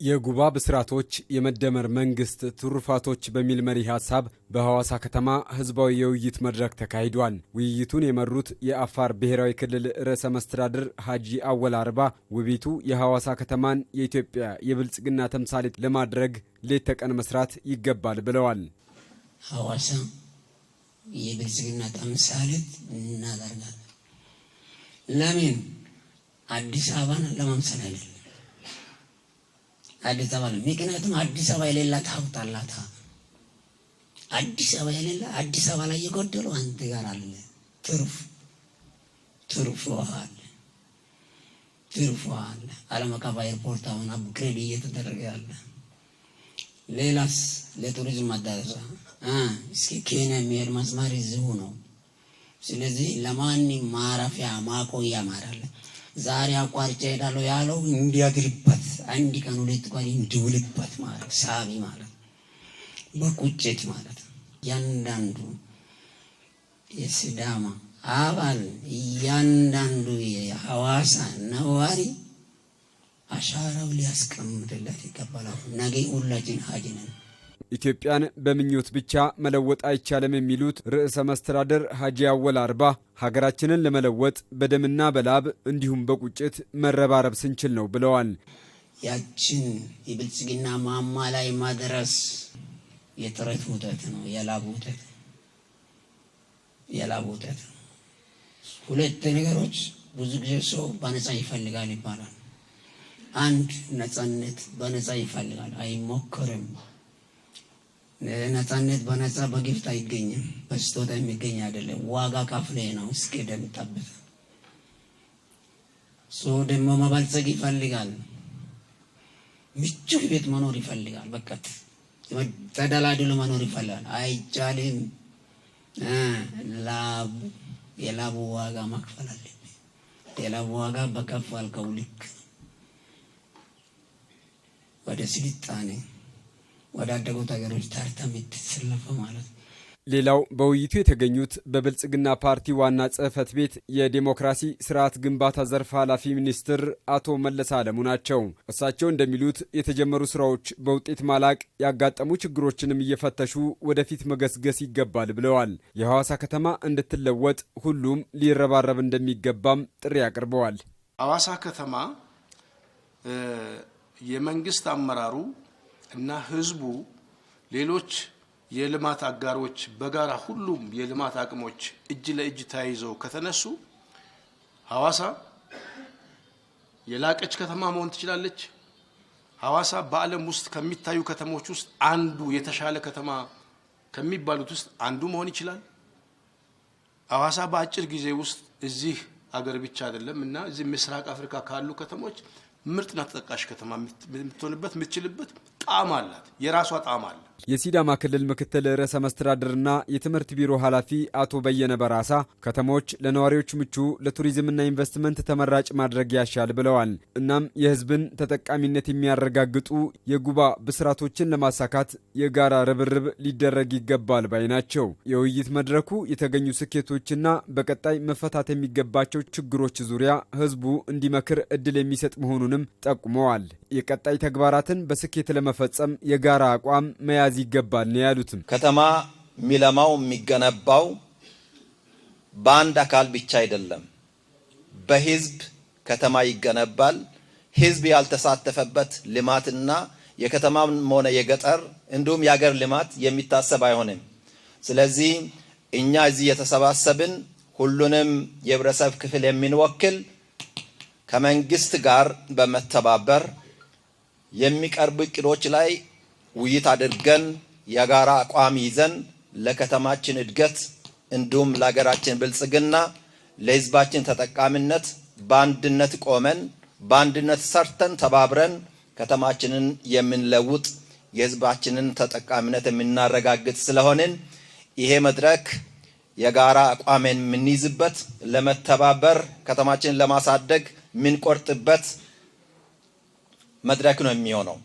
የጉባ ብስራቶች የመደመር መንግስት ትሩፋቶች በሚል መሪ ሐሳብ በሐዋሳ ከተማ ህዝባዊ የውይይት መድረክ ተካሂዷል። ውይይቱን የመሩት የአፋር ብሔራዊ ክልል ርዕሰ መስተዳድር ሐጂ አወል አርባ ውቢቱ የሐዋሳ ከተማን የኢትዮጵያ የብልጽግና ተምሳሌት ለማድረግ ሌት ተቀን መስራት ይገባል ብለዋል። ሐዋሳ የብልጽግና ተምሳሌት እናደርጋለን። ለምን አዲስ አበባን ለመምሰል አይደለም። አዲስ አበባ ነው። ምክንያቱም አዲስ አበባ የሌላት ሀብት አላት። አዲስ አበባ የሌላ አዲስ አበባ ላይ የጎደለው አንተ ጋር አለ። ትርፍ አለ። ዓለም አቀፍ ኤርፖርት አሁን አፕግሬድ እየተደረገ ያለ። ሌላስ ለቱሪዝም ማዳረሻ እስኪ ኬንያ የሚሄድ መስመር እዚሁ ነው። ስለዚህ ለማንም ማረፊያ ማቆያ ማራለ ዛሬ አቋርጬ ሄዳለሁ ያለው እንዲያድርበት አንድ ቀን ሁለት ቀን እንዲውልበት ማለት ሳቢ ማለት በቁጭት ማለት ያንዳንዱ የሲዳማ አባል ያንዳንዱ የሐዋሳ ነዋሪ አሻራው ሊያስቀምጥለት ይገባል። ነገ ሁላችን ሀጂ ነን። ኢትዮጵያን በምኞት ብቻ መለወጥ አይቻልም የሚሉት ርዕሰ መስተዳድር ሐጂ አወል አርባ ሀገራችንን ለመለወጥ በደምና በላብ እንዲሁም በቁጭት መረባረብ ስንችል ነው ብለዋል። ያችን የብልጽግና ማማ ላይ ማድረስ የጥረት ውጤት ነው፣ የላብ ውጤት። ሁለት ነገሮች ብዙ ጊዜ ሰው በነፃ ይፈልጋል ይባላል። አንድ ነፃነት በነፃ ይፈልጋል፣ አይሞክርም። ነፃነት በነፃ በጊፍት አይገኝም፣ በስጦታ የሚገኝ አይደለም። ዋጋ ከፍለ ነው እስከ ደም ጠብታ። ሰው ደግሞ መበልጸግ ይፈልጋል፣ ምቹ ቤት መኖር ይፈልጋል፣ በቀት ተደላድሎ መኖር ይፈልጋል። አይቻልም። የላቡ ዋጋ መክፈል አለብህ። የላቡ ዋጋ በከፈልከው ልክ ወደ ስልጣኔ ወደ አደጉት ሀገሮች ታርታ የምትሰለፈ ማለት ነው። ሌላው በውይይቱ የተገኙት በብልጽግና ፓርቲ ዋና ጽሕፈት ቤት የዴሞክራሲ ስርዓት ግንባታ ዘርፍ ኃላፊ ሚኒስትር አቶ መለስ አለሙ ናቸው። እሳቸው እንደሚሉት የተጀመሩ ስራዎች በውጤት ማላቅ ያጋጠሙ ችግሮችንም እየፈተሹ ወደፊት መገስገስ ይገባል ብለዋል። የሐዋሳ ከተማ እንድትለወጥ ሁሉም ሊረባረብ እንደሚገባም ጥሪ አቅርበዋል። ሐዋሳ ከተማ የመንግስት አመራሩ እና ህዝቡ ሌሎች የልማት አጋሮች በጋራ ሁሉም የልማት አቅሞች እጅ ለእጅ ተያይዘው ከተነሱ ሐዋሳ የላቀች ከተማ መሆን ትችላለች። ሐዋሳ በዓለም ውስጥ ከሚታዩ ከተሞች ውስጥ አንዱ የተሻለ ከተማ ከሚባሉት ውስጥ አንዱ መሆን ይችላል። ሐዋሳ በአጭር ጊዜ ውስጥ እዚህ አገር ብቻ አይደለም እና እዚህ ምስራቅ አፍሪካ ካሉ ከተሞች ምርጥና ተጠቃሽ ከተማ የምትሆንበት የምትችልበት ጣዕም አላት። የራሷ ጣዕም አለ። የሲዳማ ክልል ምክትል ርዕሰ መስተዳድርና የትምህርት ቢሮ ኃላፊ አቶ በየነ በራሳ ከተሞች ለነዋሪዎች ምቹ፣ ለቱሪዝምና ኢንቨስትመንት ተመራጭ ማድረግ ያሻል ብለዋል። እናም የህዝብን ተጠቃሚነት የሚያረጋግጡ የጉባ ብስራቶችን ለማሳካት የጋራ ርብርብ ሊደረግ ይገባል ባይ ናቸው። የውይይት መድረኩ የተገኙ ስኬቶችና በቀጣይ መፈታት የሚገባቸው ችግሮች ዙሪያ ህዝቡ እንዲመክር እድል የሚሰጥ መሆኑንም ጠቁመዋል። የቀጣይ ተግባራትን በስኬት ለመፈጸም የጋራ አቋም መያዝ ይገባል ነው ያሉትም። ከተማ የሚለማው የሚገነባው በአንድ አካል ብቻ አይደለም፣ በህዝብ ከተማ ይገነባል። ህዝብ ያልተሳተፈበት ልማትና የከተማም ሆነ የገጠር እንዲሁም የሀገር ልማት የሚታሰብ አይሆንም። ስለዚህ እኛ እዚህ የተሰባሰብን ሁሉንም የህብረተሰብ ክፍል የሚንወክል ከመንግስት ጋር በመተባበር የሚቀርቡ እቅዶች ላይ ውይይት አድርገን የጋራ አቋም ይዘን ለከተማችን እድገት እንዲሁም ለሀገራችን ብልጽግና ለህዝባችን ተጠቃሚነት በአንድነት ቆመን በአንድነት ሰርተን ተባብረን ከተማችንን የምንለውጥ የህዝባችንን ተጠቃሚነት የምናረጋግጥ ስለሆነን ይሄ መድረክ የጋራ አቋምን የምንይዝበት ለመተባበር ከተማችንን ለማሳደግ የምንቆርጥበት መድረክ ነው የሚሆነው።